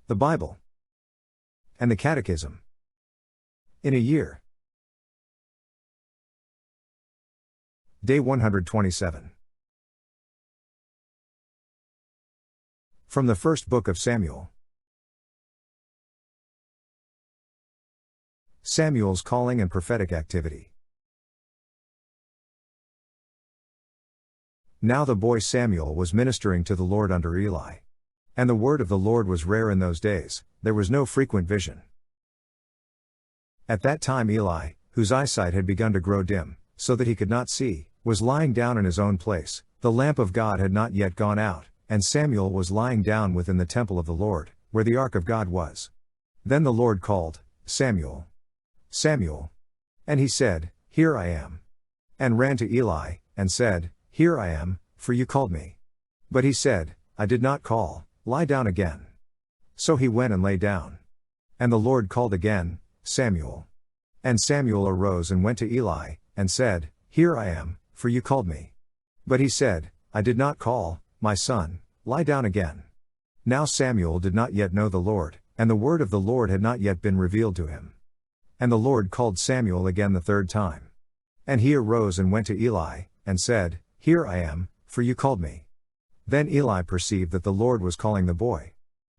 The Bible. And the Catechism. In a year. Day 127. From the first book of Samuel. Samuel's calling and prophetic activity. Now the boy Samuel was ministering to the Lord under Eli. And the word of the Lord was rare in those days, there was no frequent vision. At that time Eli, whose eyesight had begun to grow dim, so that he could not see, was lying down in his own place, the lamp of God had not yet gone out, and Samuel was lying down within the temple of the Lord, where the ark of God was. Then the Lord called, Samuel. Samuel. And he said, Here I am. And ran to Eli, and said, Here I am, for you called me. But he said, I did not call, lie down again. So he went and lay down. And the Lord called again, Samuel. And Samuel arose and went to Eli, and said, Here I am, for you called me. But he said, I did not call, my son, lie down again. Now Samuel did not yet know the Lord, and the word of the Lord had not yet been revealed to him. And the Lord called Samuel again the third time. And he arose and went to Eli, and said, Here I am, for you called me. Then Eli perceived that the Lord was calling the boy.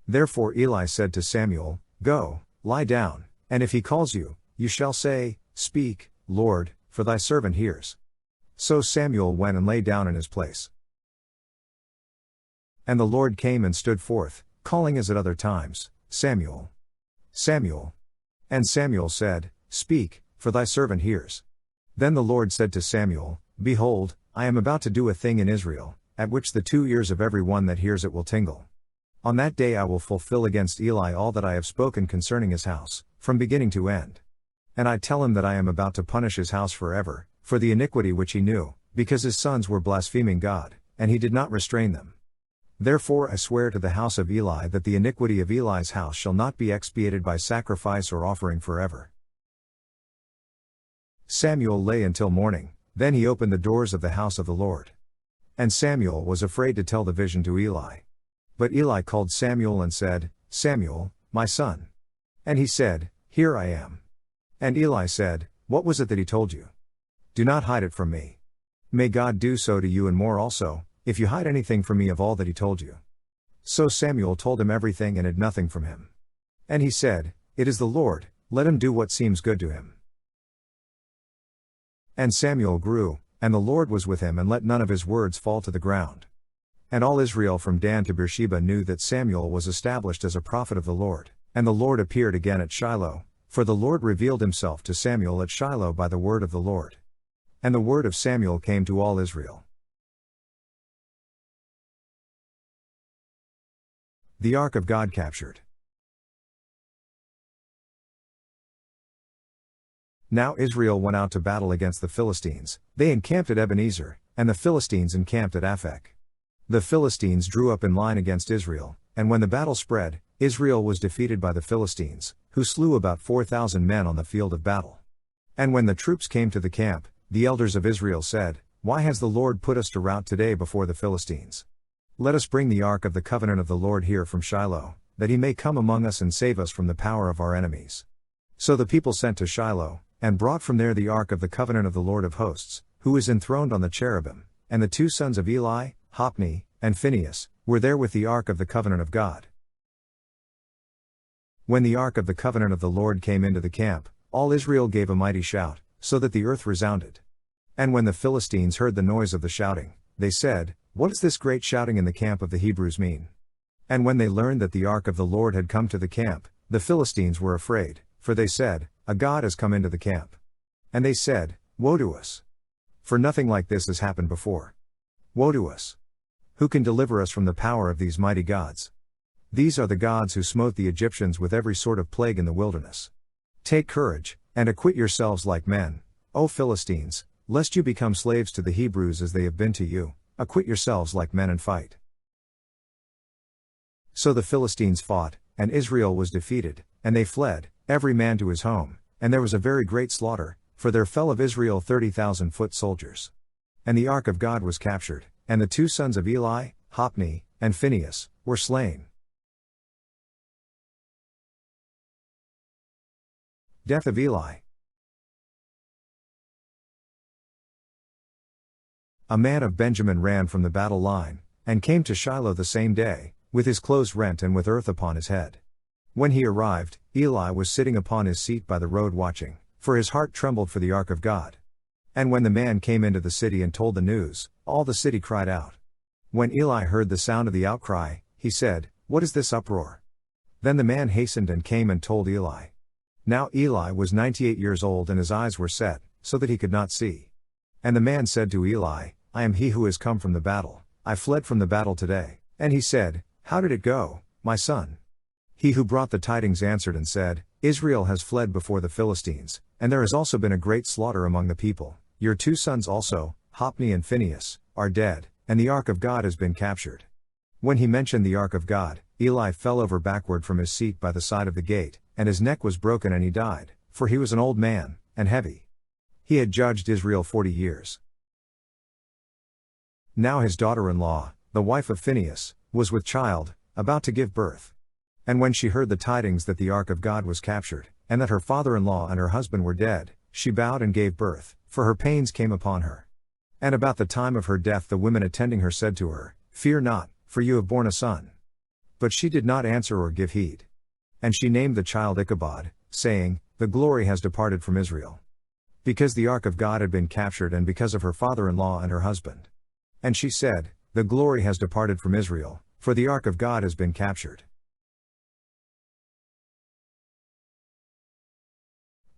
Therefore Eli said to Samuel, Go, lie down, and if he calls you, you shall say, Speak, Lord, for thy servant hears. So Samuel went and lay down in his place. And the Lord came and stood forth, calling as at other times, Samuel. Samuel. And Samuel said, Speak, for thy servant hears. Then the Lord said to Samuel, Behold, I am about to do a thing in Israel, at which the 2 ears of every one that hears it will tingle. On that day I will fulfill against Eli all that I have spoken concerning his house, from beginning to end. And I tell him that I am about to punish his house forever, for the iniquity which he knew, because his sons were blaspheming God, and he did not restrain them. Therefore I swear to the house of Eli that the iniquity of Eli's house shall not be expiated by sacrifice or offering forever. Samuel lay until morning, then he opened the doors of the house of the Lord. And Samuel was afraid to tell the vision to Eli. But Eli called Samuel and said, Samuel, my son. And he said, Here I am. And Eli said, What was it that he told you? Do not hide it from me. May God do so to you and more also, if you hide anything from me of all that he told you. So Samuel told him everything and hid nothing from him. And he said, It is the Lord, let him do what seems good to him. And Samuel grew, and the Lord was with him and let none of his words fall to the ground. And all Israel from Dan to Beersheba knew that Samuel was established as a prophet of the Lord. And the Lord appeared again at Shiloh, for the Lord revealed himself to Samuel at Shiloh by the word of the Lord. And the word of Samuel came to all Israel. The Ark of God captured. Now Israel went out to battle against the Philistines, they encamped at Ebenezer, and the Philistines encamped at Aphek. The Philistines drew up in line against Israel, and when the battle spread, Israel was defeated by the Philistines, who slew about 4,000 men on the field of battle. And when the troops came to the camp, the elders of Israel said, Why has the Lord put us to rout today before the Philistines? Let us bring the ark of the covenant of the Lord here from Shiloh, that he may come among us and save us from the power of our enemies. So the people sent to Shiloh, and brought from there the ark of the covenant of the Lord of hosts, who is enthroned on the cherubim, and the 2 sons of Eli, Hophni, and Phinehas, were there with the ark of the covenant of God. When the ark of the covenant of the Lord came into the camp, all Israel gave a mighty shout, so that the earth resounded. And when the Philistines heard the noise of the shouting, they said, What does this great shouting in the camp of the Hebrews mean? And when they learned that the ark of the Lord had come to the camp, the Philistines were afraid, for they said, A god has come into the camp. And they said, Woe to us! For nothing like this has happened before. Woe to us! Who can deliver us from the power of these mighty gods? These are the gods who smote the Egyptians with every sort of plague in the wilderness. Take courage, and acquit yourselves like men, O Philistines, lest you become slaves to the Hebrews as they have been to you. Acquit yourselves like men and fight. So the Philistines fought, and Israel was defeated, and they fled, every man to his home, and there was a very great slaughter, for there fell of Israel 30,000 foot soldiers. And the ark of God was captured, and the 2 sons of Eli, Hophni, and Phinehas, were slain. Death of Eli. A man of Benjamin ran from the battle line, and came to Shiloh the same day, with his clothes rent and with earth upon his head. When he arrived, Eli was sitting upon his seat by the road watching, for his heart trembled for the ark of God. And when the man came into the city and told the news, all the city cried out. When Eli heard the sound of the outcry, he said, "What is this uproar?" Then the man hastened and came and told Eli. Now Eli was 98 years old and his eyes were set, so that he could not see. And the man said to Eli, "I am he who has come from the battle, I fled from the battle today." And he said, "How did it go, my son?" He who brought the tidings answered and said, "Israel has fled before the Philistines, and there has also been a great slaughter among the people. Your 2 sons also, Hophni and Phinehas, are dead, and the ark of God has been captured." When he mentioned the ark of God, Eli fell over backward from his seat by the side of the gate, and his neck was broken and he died, for he was an old man, and heavy. He had judged Israel 40 years. Now his daughter-in-law, the wife of Phinehas, was with child, about to give birth. And when she heard the tidings that the ark of God was captured, and that her father-in-law and her husband were dead, she bowed and gave birth, for her pains came upon her. And about the time of her death the women attending her said to her, "Fear not, for you have borne a son." But she did not answer or give heed. And she named the child Ichabod, saying, "The glory has departed from Israel." Because the ark of God had been captured and because of her father-in-law and her husband. And she said, "The glory has departed from Israel, for the ark of God has been captured."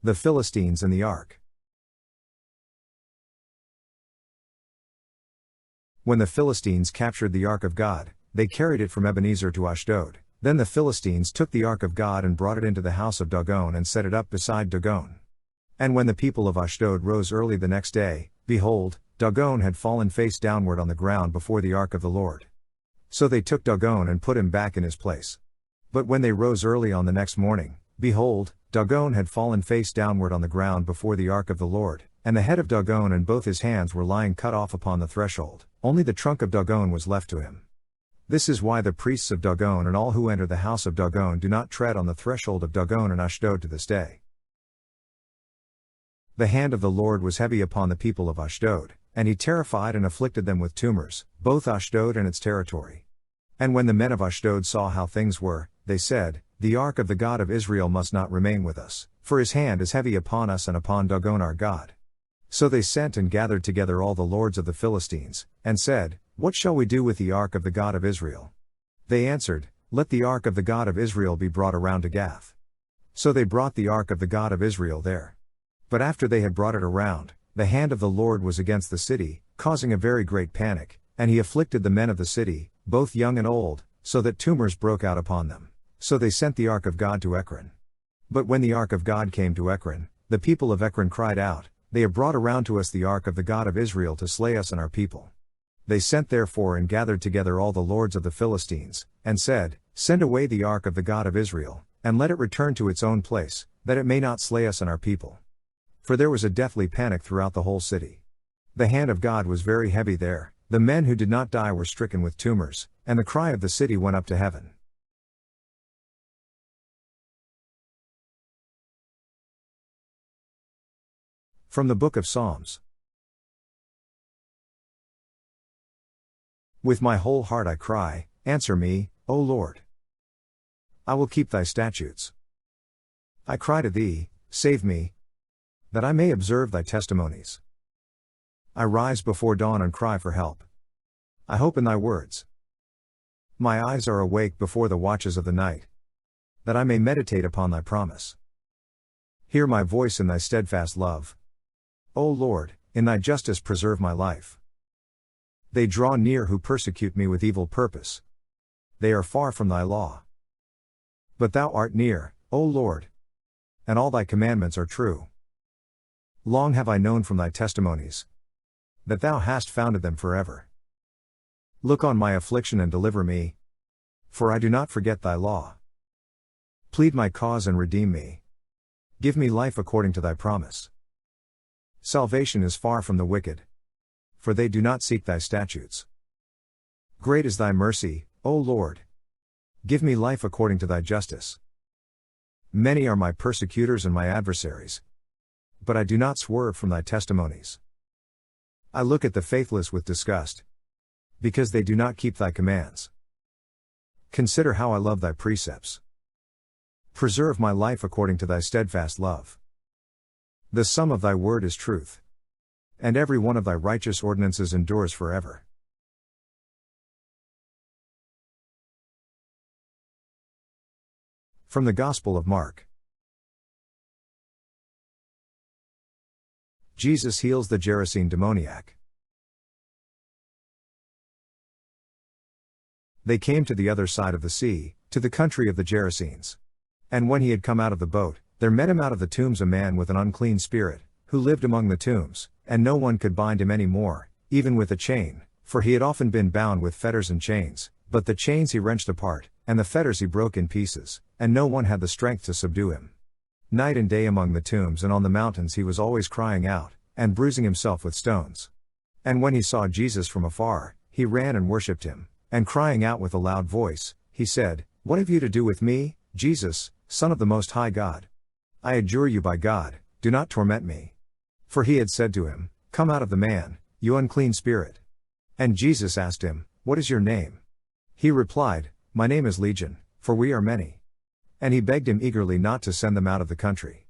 The Philistines and the ark. When the Philistines captured the ark of God, they carried it from Ebenezer to Ashdod. Then the Philistines took the ark of God and brought it into the house of Dagon and set it up beside Dagon. And when the people of Ashdod rose early the next day, behold, Dagon had fallen face downward on the ground before the ark of the Lord. So they took Dagon and put him back in his place. But when they rose early on the next morning, behold, Dagon had fallen face downward on the ground before the ark of the Lord, and the head of Dagon and both his hands were lying cut off upon the threshold, only the trunk of Dagon was left to him. This is why the priests of Dagon and all who enter the house of Dagon do not tread on the threshold of Dagon and Ashdod to this day. The hand of the Lord was heavy upon the people of Ashdod, and he terrified and afflicted them with tumors, both Ashdod and its territory. And when the men of Ashdod saw how things were, they said, "The ark of the God of Israel must not remain with us, for his hand is heavy upon us and upon Dagon our God." So they sent and gathered together all the lords of the Philistines, and said, "What shall we do with the ark of the God of Israel?" They answered, "Let the ark of the God of Israel be brought around to Gath." So they brought the ark of the God of Israel there. But after they had brought it around, the hand of the Lord was against the city, causing a very great panic, and he afflicted the men of the city, both young and old, so that tumors broke out upon them. So they sent the ark of God to Ekron. But when the ark of God came to Ekron, the people of Ekron cried out, "They have brought around to us the ark of the God of Israel to slay us and our people." They sent therefore and gathered together all the lords of the Philistines, and said, "Send away the ark of the God of Israel, and let it return to its own place, that it may not slay us and our people." For there was a deathly panic throughout the whole city. The hand of God was very heavy there, the men who did not die were stricken with tumors, and the cry of the city went up to heaven. From the Book of Psalms. With my whole heart I cry, answer me, O Lord. I will keep thy statutes. I cry to thee, save me, that I may observe thy testimonies. I rise before dawn and cry for help. I hope in thy words. My eyes are awake before the watches of the night, that I may meditate upon thy promise. Hear my voice in thy steadfast love. O Lord, in thy justice preserve my life. They draw near who persecute me with evil purpose. They are far from thy law. But thou art near, O Lord, and all thy commandments are true. Long have I known from thy testimonies, that thou hast founded them forever. Look on my affliction and deliver me, for I do not forget thy law. Plead my cause and redeem me. Give me life according to thy promise. Salvation is far from the wicked, for they do not seek thy statutes. Great is thy mercy, O Lord. Give me life according to thy justice. Many are my persecutors and my adversaries. But I do not swerve from thy testimonies. I look at the faithless with disgust, because they do not keep thy commands. Consider how I love thy precepts. Preserve my life according to thy steadfast love. The sum of thy word is truth, and every one of thy righteous ordinances endures forever. From the Gospel of Mark. Jesus heals the Gerasene demoniac. They came to the other side of the sea, to the country of the Gerasenes. And when he had come out of the boat, there met him out of the tombs a man with an unclean spirit, who lived among the tombs, and no one could bind him any more, even with a chain, for he had often been bound with fetters and chains, but the chains he wrenched apart, and the fetters he broke in pieces, and no one had the strength to subdue him. Night and day among the tombs and on the mountains he was always crying out, and bruising himself with stones. And when he saw Jesus from afar, he ran and worshipped him, and crying out with a loud voice, he said, What have you to do with me, Jesus, Son of the Most High God? I adjure you by God, do not torment me. For he had said to him, Come out of the man, you unclean spirit. And Jesus asked him, What is your name? He replied, My name is Legion, for we are many. And he begged him eagerly not to send them out of the country.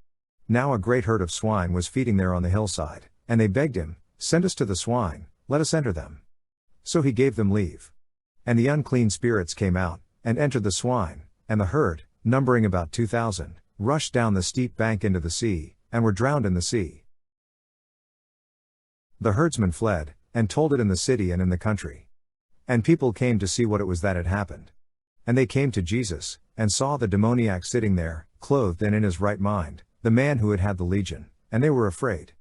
Now a great herd of swine was feeding there on the hillside, and they begged him, Send us to the swine, let us enter them. So he gave them leave. And the unclean spirits came out, and entered the swine, and the herd, numbering about 2,000, rushed down the steep bank into the sea, and were drowned in the sea. The herdsmen fled, and told it in the city and in the country. And people came to see what it was that had happened. And they came to Jesus, and saw the demoniac sitting there, clothed and in his right mind, the man who had had the legion, and they were afraid.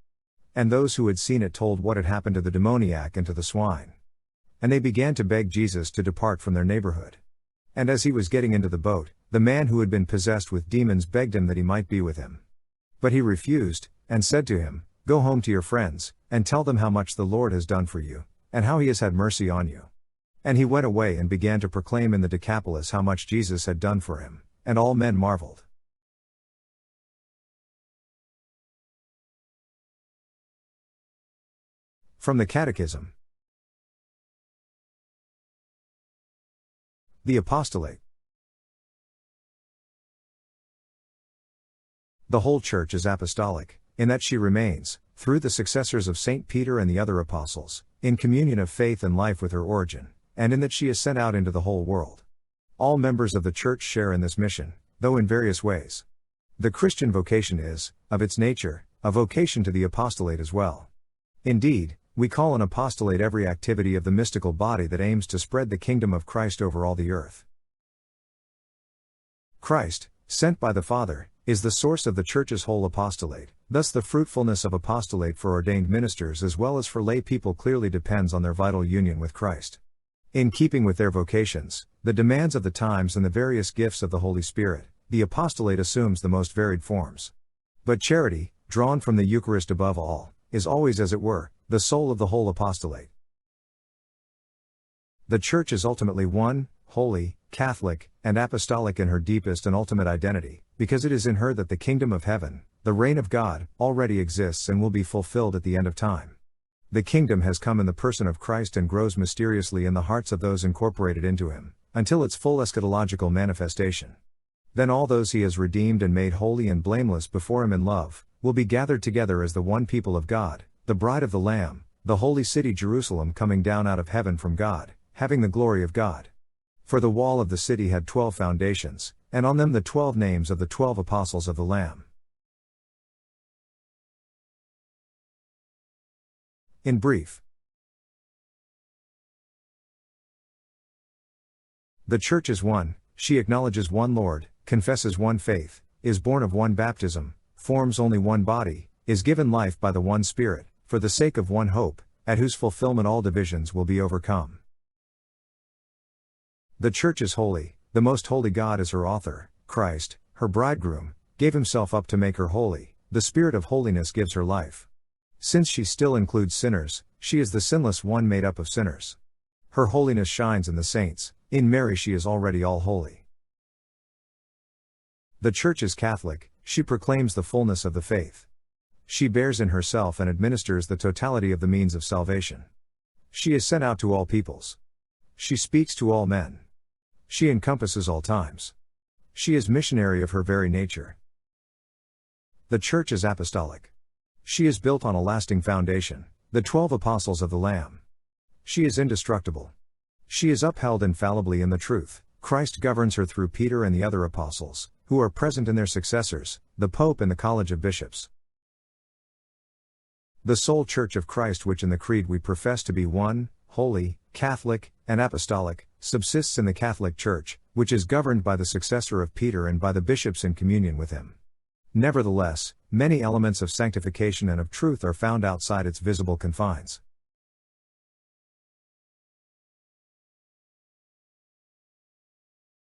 And those who had seen it told what had happened to the demoniac and to the swine. And they began to beg Jesus to depart from their neighborhood. And as he was getting into the boat, the man who had been possessed with demons begged him that he might be with him. But he refused, and said to him, Go home to your friends, and tell them how much the Lord has done for you, and how he has had mercy on you. And he went away and began to proclaim in the Decapolis how much Jesus had done for him, and all men marveled. From the Catechism. The Apostolate. The whole Church is apostolic, in that she remains, through the successors of St. Peter and the other apostles, in communion of faith and life with her origin, and in that she is sent out into the whole world. All members of the Church share in this mission, though in various ways. The Christian vocation is, of its nature, a vocation to the apostolate as well. Indeed, we call an apostolate every activity of the mystical body that aims to spread the kingdom of Christ over all the earth. Christ, sent by the Father, is the source of the Church's whole apostolate. Thus the fruitfulness of apostolate for ordained ministers as well as for lay people clearly depends on their vital union with Christ. In keeping with their vocations, the demands of the times and the various gifts of the Holy Spirit, the apostolate assumes the most varied forms. But charity, drawn from the Eucharist above all, is always as it were, the soul of the whole apostolate. The Church is ultimately one, holy, Catholic, and apostolic in her deepest and ultimate identity, because it is in her that the kingdom of heaven, the reign of God, already exists and will be fulfilled at the end of time. The kingdom has come in the person of Christ and grows mysteriously in the hearts of those incorporated into him, until its full eschatological manifestation. Then all those he has redeemed and made holy and blameless before him in love, will be gathered together as the one people of God, the bride of the Lamb, the holy city Jerusalem coming down out of heaven from God, having the glory of God. For the wall of the city had 12 foundations, and on them the 12 names of the 12 apostles of the Lamb. In brief, the Church is one, she acknowledges one Lord, confesses one faith, is born of one baptism, forms only one body, is given life by the one Spirit, for the sake of one hope, at whose fulfillment all divisions will be overcome. The Church is holy, the most holy God is her author, Christ, her bridegroom, gave himself up to make her holy, the Spirit of holiness gives her life. Since she still includes sinners, she is the sinless one made up of sinners. Her holiness shines in the saints, in Mary she is already all holy. The Church is Catholic, she proclaims the fullness of the faith. She bears in herself and administers the totality of the means of salvation. She is sent out to all peoples. She speaks to all men. She encompasses all times. She is missionary of her very nature. The Church is apostolic. She is built on a lasting foundation, the 12 apostles of the Lamb. She is indestructible. She is upheld infallibly in the truth. Christ governs her through Peter and the other apostles, who are present in their successors, the Pope and the College of Bishops. The sole Church of Christ, which in the Creed we profess to be one, holy, Catholic, and apostolic, subsists in the Catholic Church, which is governed by the successor of Peter and by the bishops in communion with him. Nevertheless, many elements of sanctification and of truth are found outside its visible confines.